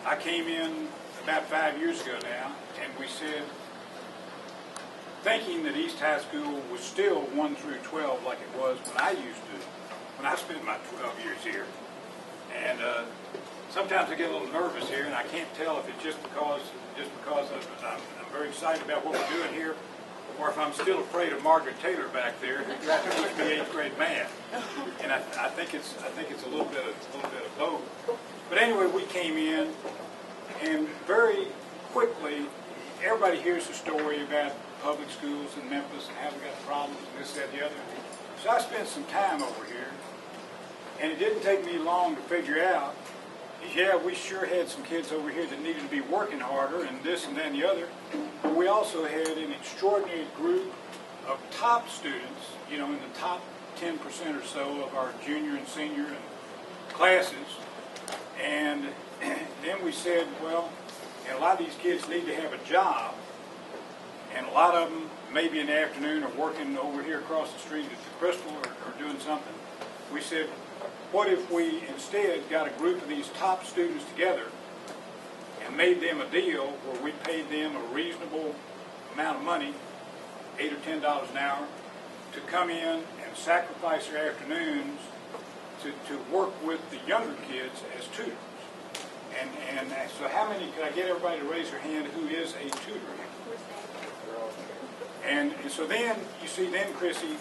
I came in about 5 years ago now, and we said, thinking that East High School was still 1 through 12 like it was when I spent my 12 years here. And sometimes I get a little nervous here, and I can't tell if it's just because I'm very excited about what we're doing here, or if I'm still afraid of Margaret Taylor back there, who tried to teach me 8th grade math. And I think it's a little bit of both. But anyway, we came in, and very quickly, everybody hears the story about public schools in Memphis and how we got problems and this, that, the other. So I spent some time over here, and it didn't take me long to figure out, yeah, we sure had some kids over here that needed to be working harder and this and that and the other, but we also had an extraordinary group of top students, you know, in the top 10% or so of our junior and senior classes. And then we said, well, and a lot of these kids need to have a job, and a lot of them maybe in the afternoon are working over here across the street at the Crystal or doing something. We said, what if we instead got a group of these top students together and made them a deal where we paid them a reasonable amount of money, $8 or $10 an hour, to come in and sacrifice their afternoons to work with the younger kids as tutors. And so how many, could I get everybody to raise their hand who is a tutor? And so then, you see, then Chrissy,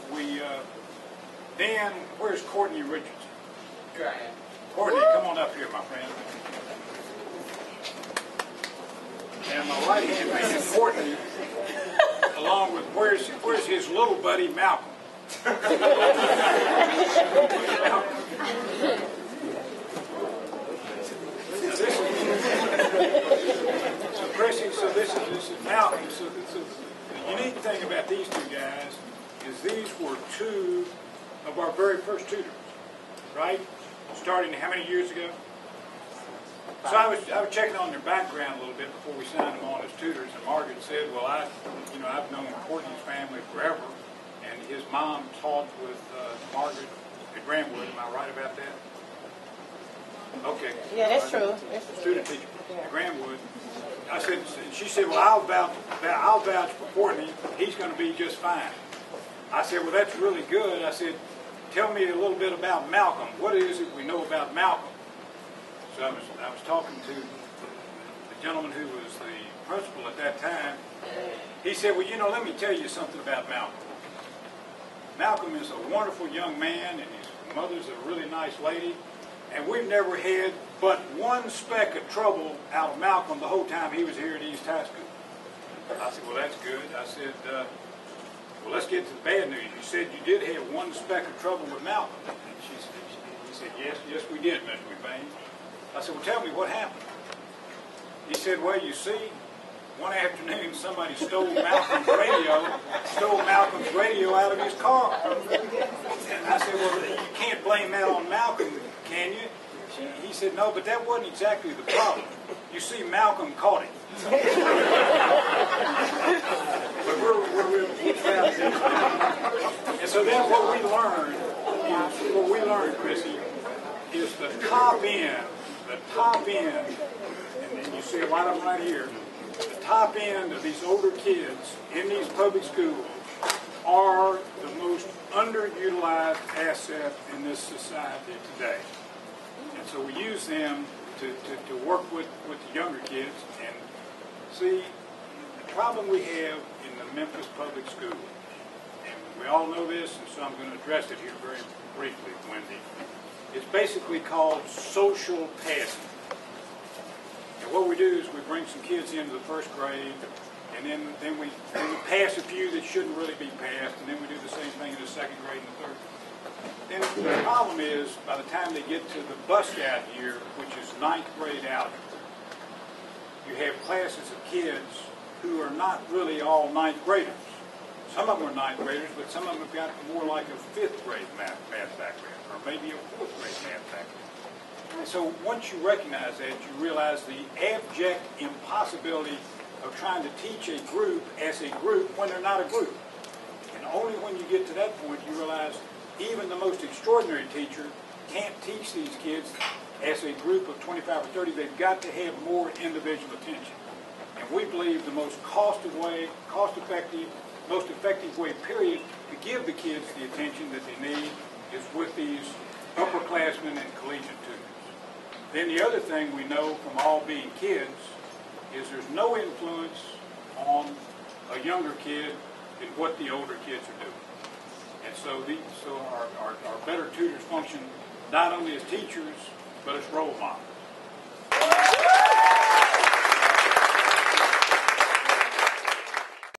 then, where's Courtney Richardson? Courtney, come on up here, my friend. And my right hand man, Courtney, along with, where's his little buddy, Malcolm? So Chrissy, so this is Malcolm. So the unique thing about these two guys is these were two of our very first tutors, right? Starting how many years ago? So I was checking on their background a little bit before we signed them on as tutors, and Margaret said, well, I've known Courtney's family forever, and his mom taught with Margaret at Grandwood. Am I right about that? Okay. Yeah, that's true. Student teacher at Grandwood. I said, she said, well, I'll vouch for Courtney. He's going to be just fine. I said, well, that's really good. I said, tell me a little bit about Malcolm. What is it we know about Malcolm? So I was talking to the gentleman who was the principal at that time. He said, well, let me tell you something about Malcolm. Malcolm is a wonderful young man, and his mother's a really nice lady, and we've never had but one speck of trouble out of Malcolm the whole time he was here at East High School. I said, well, that's good. I said, well, let's get to the bad news. You said you did have one speck of trouble with Malcolm. And he said, yes, we did, Mr. Mcvean. I said, well, tell me what happened. He said, well, you see, one afternoon somebody stole Malcolm's radio out of his car. And I said, well, you can't blame that on Malcolm, can you? He said, no, but that wasn't exactly the problem. You see, Malcolm caught it. But we're proud of this. And so then what we learned, Chrissy, is the top end, and you see a lot of them right here, the top end of these older kids in these public schools are the most underutilized asset in this society today. And so we use them to work with the younger kids. And see, the problem we have in the Memphis public schools, and we all know this, and so I'm going to address it here very briefly, Wendy. It's basically called social passing. And what we do is we bring some kids into the first grade, and then we pass a few that shouldn't really be passed, and then we do the same thing in the second grade and the third. And the problem is, by the time they get to the bust-out year, which is 9th grade out, you have classes of kids who are not really all 9th graders. Some of them are 9th graders, but some of them have got more like a 5th grade math background, or maybe a 4th grade math background. And so once you recognize that, you realize the abject impossibility of trying to teach a group as a group when they're not a group. And only when you get to that point, you realize even the most extraordinary teacher can't teach these kids as a group of 25 or 30, they've got to have more individual attention. And we believe the most cost-effective, most effective way, period, to give the kids the attention that they need is with these upperclassmen and collegiate tutors. Then the other thing we know from all being kids is there's no influence on a younger kid than what the older kids are doing. And so our better tutors function not only as teachers, but as role models.